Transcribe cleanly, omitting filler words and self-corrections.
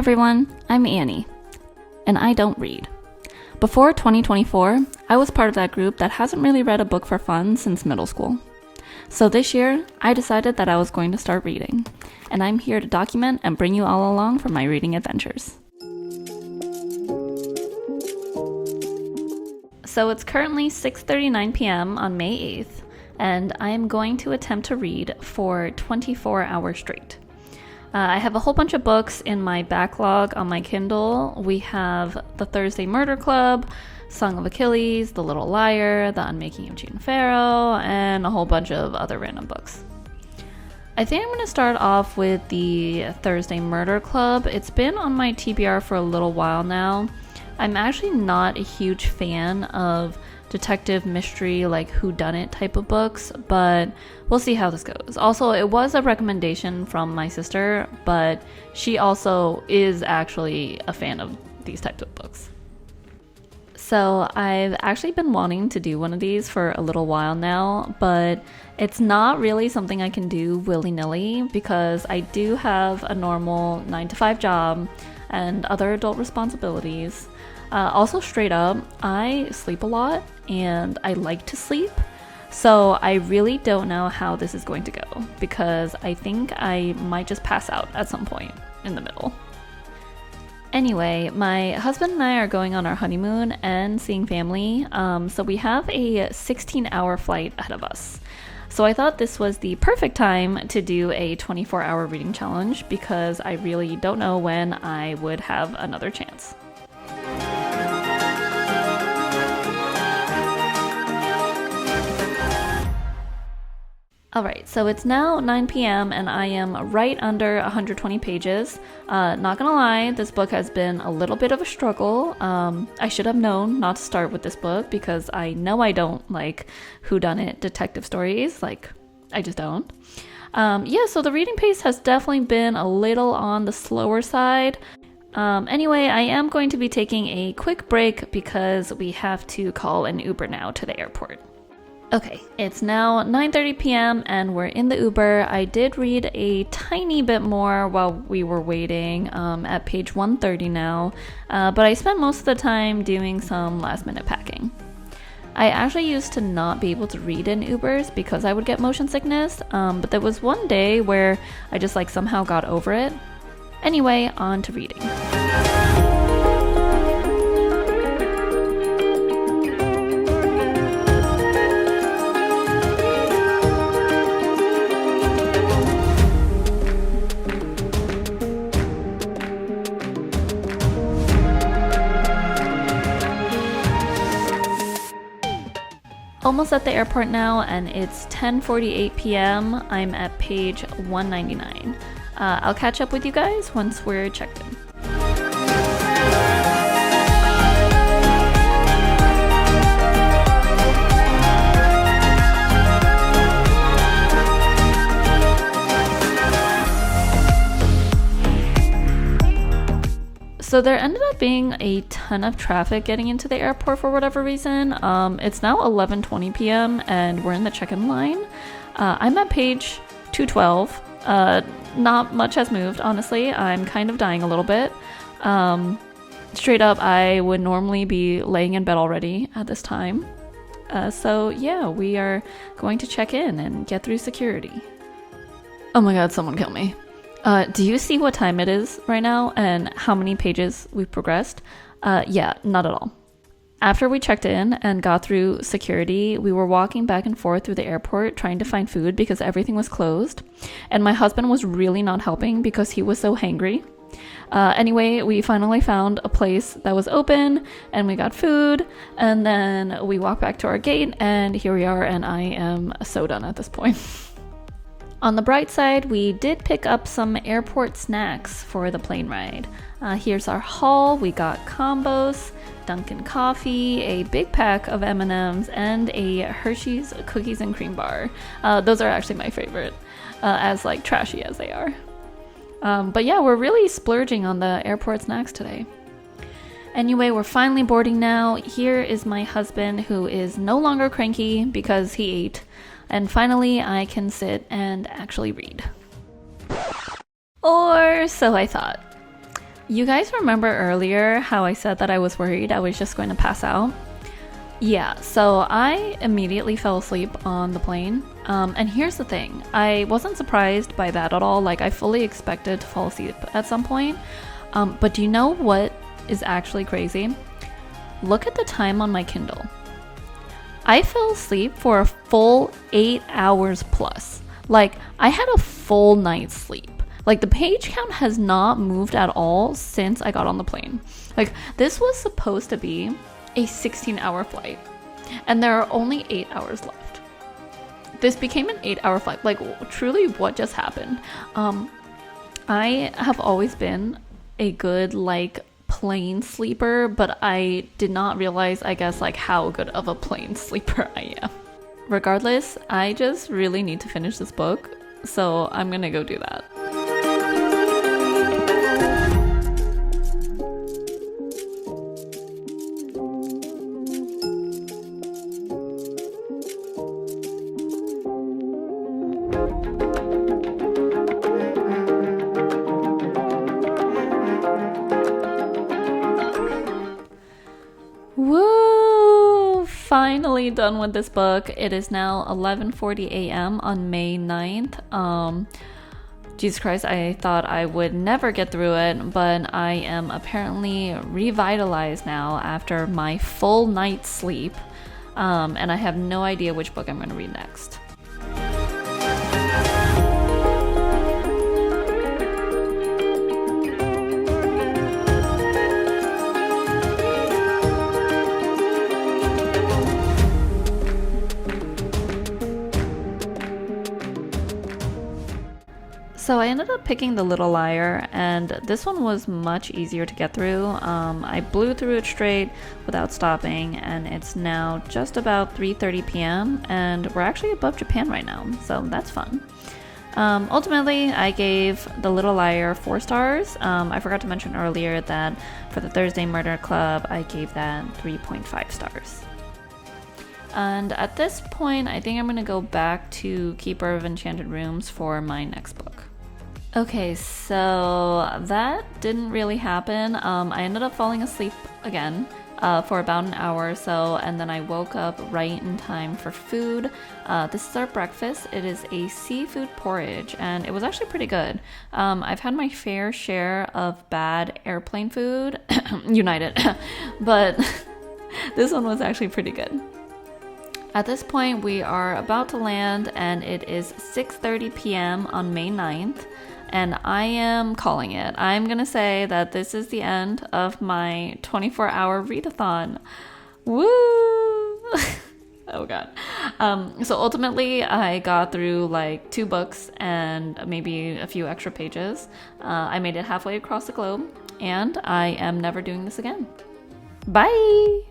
everyone, I'm Annie, and I don't read. Before 2024, I was part of that group that hasn't really read a book for fun since middle school. So this year, I decided that I was going to start reading, and I'm here to document and bring you all along for my reading adventures. So it's currently 6:39 p.m. on May 8th, and I am going to attempt to read for 24 hours straight. I have a whole bunch of books in my backlog on my Kindle. We have The Thursday Murder Club, Song of Achilles, The Little Liar, The Unmaking of June Farrow, and a whole bunch of other random books. I think I'm going to start off with The Thursday Murder Club. It's been on my TBR for a little while now. I'm actually not a huge fan of detective mystery, like whodunit type of books, but we'll see how this goes. Also, it was a recommendation from my sister, but she also is actually a fan of these types of books. So I've actually been wanting to do one of these for a little while now, but it's not really something I can do willy-nilly because I do have a normal 9-to-5 job and other adult responsibilities. Also, straight up, I sleep a lot and I like to sleep, so I really don't know how this is going to go because I think I might just pass out at some point in the middle. Anyway, my husband and I are going on our honeymoon and seeing family, so we have a 16-hour flight ahead of us. So I thought this was the perfect time to do a 24-hour reading challenge because I really don't know when I would have another chance. Alright, so it's now 9 p.m. and I am right under 120 pages. Not gonna lie, this book has been a little bit of a struggle. I should have known not to start with this book because I know I don't like whodunit detective stories. I just don't. So the reading pace has definitely been a little on the slower side. Anyway, I am going to be taking a quick break because we have to call an Uber now to the airport. Okay, it's now 9:30 p.m. and we're in the Uber. I did read a tiny bit more while we were waiting, at page 130 now, but I spent most of the time doing some last-minute packing. I actually used to not be able to read in Ubers because I would get motion sickness, but there was one day where I just somehow got over it. Anyway, on to reading. Almost at the airport now, and it's 10:48 p.m. I'm at page 199. I'll catch up with you guys once we're checked in. So there ended up being a ton of traffic getting into the airport for whatever reason. It's now 11:20 p.m. and we're in the check-in line. I'm at page 212. Not much has moved, honestly. I'm kind of dying a little bit. Straight up, I would normally be laying in bed already at this time. So yeah, we are going to check in and get through security. Oh my god, someone kill me. Do you see what time it is right now and how many pages we've progressed? Yeah, not at all. After we checked in and got through security, we were walking back and forth through the airport trying to find food because everything was closed. And my husband was really not helping because he was so hangry. Anyway, we finally found a place that was open and we got food. And then we walked back to our gate and here we are, and I am so done at this point. On the bright side, we did pick up some airport snacks for the plane ride. Here's our haul. We got combos, Dunkin' coffee, a big pack of M&Ms, and a Hershey's cookies and cream bar. Those are actually my favorite, as trashy as they are. But yeah, we're really splurging on the airport snacks today. Anyway, we're finally boarding now. Here is my husband, who is no longer cranky because he ate. And finally, I can sit and actually read. Or so I thought. You guys remember earlier how I said that I was worried I was just going to pass out? Yeah, so I immediately fell asleep on the plane. And here's the thing, I wasn't surprised by that at all. Like, I fully expected to fall asleep at some point. But do you know what is actually crazy? Look at the time on my Kindle. I fell asleep for a full 8 hours plus. Like, I had a full night's sleep. Like, the page count has not moved at all since I got on the plane. Like, this was supposed to be a 16-hour flight, and there are only 8 hours left. This became an 8-hour flight. Like, truly, what just happened? I have always been a good, like, plane sleeper, but I did not realize, I guess, like, how good of a plane sleeper I am. Regardless, I just really need to finish this book, so I'm gonna go do that. Woo! Finally done with this book. It is now 11:40 a.m. on May 9th. Jesus Christ, I thought I would never get through it, but I am apparently revitalized now after my full night's sleep. And I have no idea which book I'm going to read next. So I ended up picking The Little Liar, and this one was much easier to get through. I blew through it straight without stopping, and it's now just about 3:30 p.m. and we're actually above Japan right now, so that's fun. Ultimately, I gave The Little Liar 4 stars. I forgot to mention earlier that for the Thursday Murder Club, I gave that 3.5 stars. And at this point, I think I'm going to go back to Keeper of Enchanted Rooms for my next book. Okay, so that didn't really happen. I ended up falling asleep again for about an hour or so, and then I woke up right in time for food. This is our breakfast. It is a seafood porridge, and it was actually pretty good. I've had my fair share of bad airplane food, United, but this one was actually pretty good. At this point, we are about to land, and it is 6:30 p.m. on May 9th, and I am calling it. I'm gonna say that this is the end of my 24-hour readathon. Woo! Oh god. So ultimately, I got through like 2 books and maybe a few extra pages. I made it halfway across the globe, and I am never doing this again. Bye!